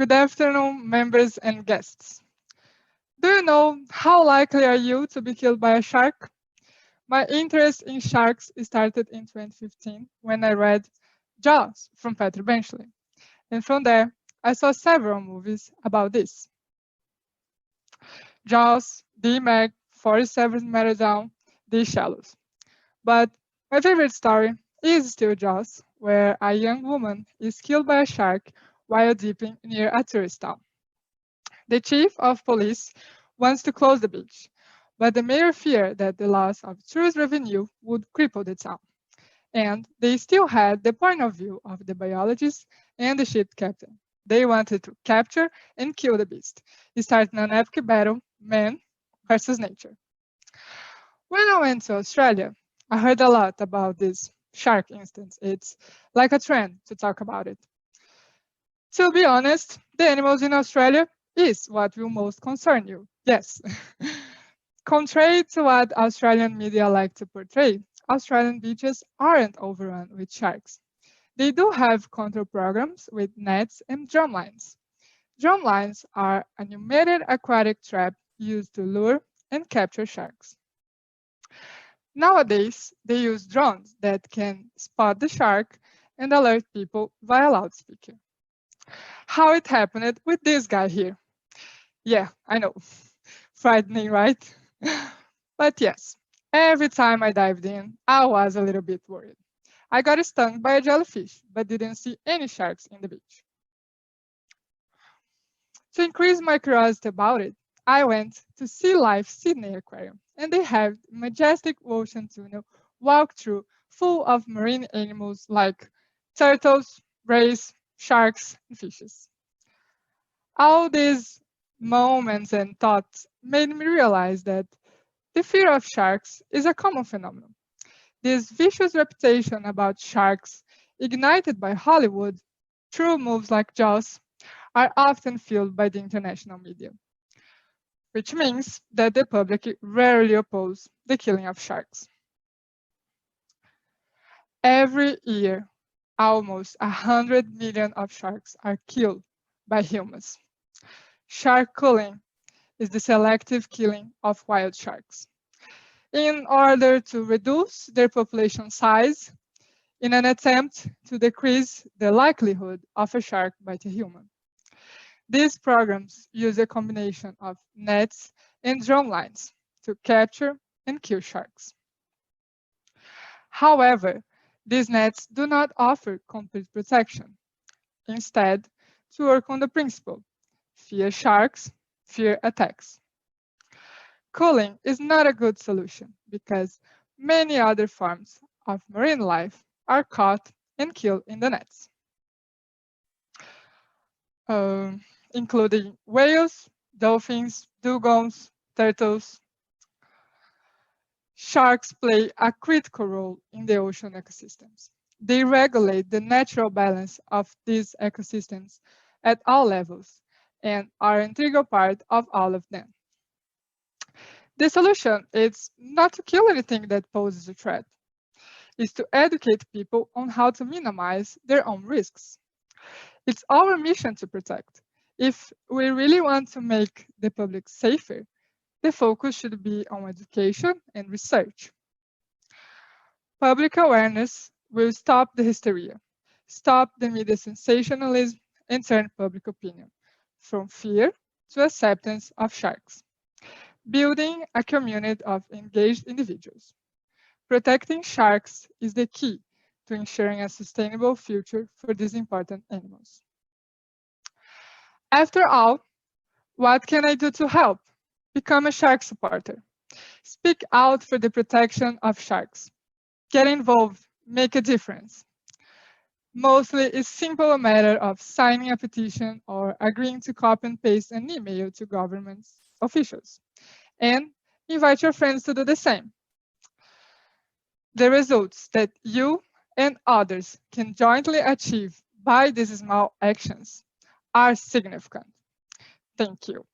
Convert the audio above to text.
Good afternoon, members and guests. Do you know how likely are you to be killed by a shark? My interest in sharks started in 2015 when I read Jaws from Peter Benchley. And from there, I saw several movies about this. Jaws, The Meg, 47 Meter Down, The Shallows. But my favorite story is still Jaws, where a young woman is killed by a shark while dipping near a tourist town. The chief of police wants to close the beach, but the mayor feared that the loss of tourist revenue would cripple the town. And they still had the point of view of the biologist and the ship captain. They wanted to capture and kill the beast, starting an epic battle, man versus nature. When I went to Australia, I heard a lot about this shark instance. It's like a trend to talk about it. To be honest, the animals in Australia is what will most concern you. Yes. Contrary to what Australian media like to portray, Australian beaches aren't overrun with sharks. They do have control programs with nets and drumlines. Drumlines are a pneumatic aquatic trap used to lure and capture sharks. Nowadays, they use drones that can spot the shark and alert people via loudspeaker. How it happened with this guy here. Yeah, I know. Frightening, right? But yes, every time I dived in, I was a little bit worried. I got stung by a jellyfish, but didn't see any sharks in the beach. To increase my curiosity about it, I went to Sea Life Sydney Aquarium, and they have majestic ocean tunnel walk-through full of marine animals like turtles, rays, sharks, and fishes. All these moments and thoughts made me realize that the fear of sharks is a common phenomenon. This vicious reputation about sharks, ignited by Hollywood through movies like Jaws, are often fueled by the international media, which means that the public rarely oppose the killing of sharks. Every year, almost 100 million of sharks are killed by humans. Shark culling is the selective killing of wild sharks in order to reduce their population size in an attempt to decrease the likelihood of a shark bite a human. These programs use a combination of nets and drone lines to capture and kill sharks. However, these nets do not offer complete protection. Instead, to work on the principle, fear sharks, fear attacks. Culling is not a good solution because many other forms of marine life are caught and killed in the nets, including whales, dolphins, dugongs, turtles. Sharks play a critical role in the ocean ecosystems. They regulate the natural balance of these ecosystems at all levels and are an integral part of all of them. The solution is not to kill anything that poses a threat. It's to educate people on how to minimize their own risks. It's our mission to protect. If we really want to make the public safer, the focus should be on education and research. Public awareness will stop the hysteria, stop the media sensationalism, and turn public opinion from fear to acceptance of sharks, building a community of engaged individuals. Protecting sharks is the key to ensuring a sustainable future for these important animals. After all, what can I do to help? Become a shark supporter. Speak out for the protection of sharks. Get involved, make a difference. Mostly, it's simple a matter of signing a petition or agreeing to copy and paste an email to government officials. And invite your friends to do the same. The results that you and others can jointly achieve by these small actions are significant. Thank you.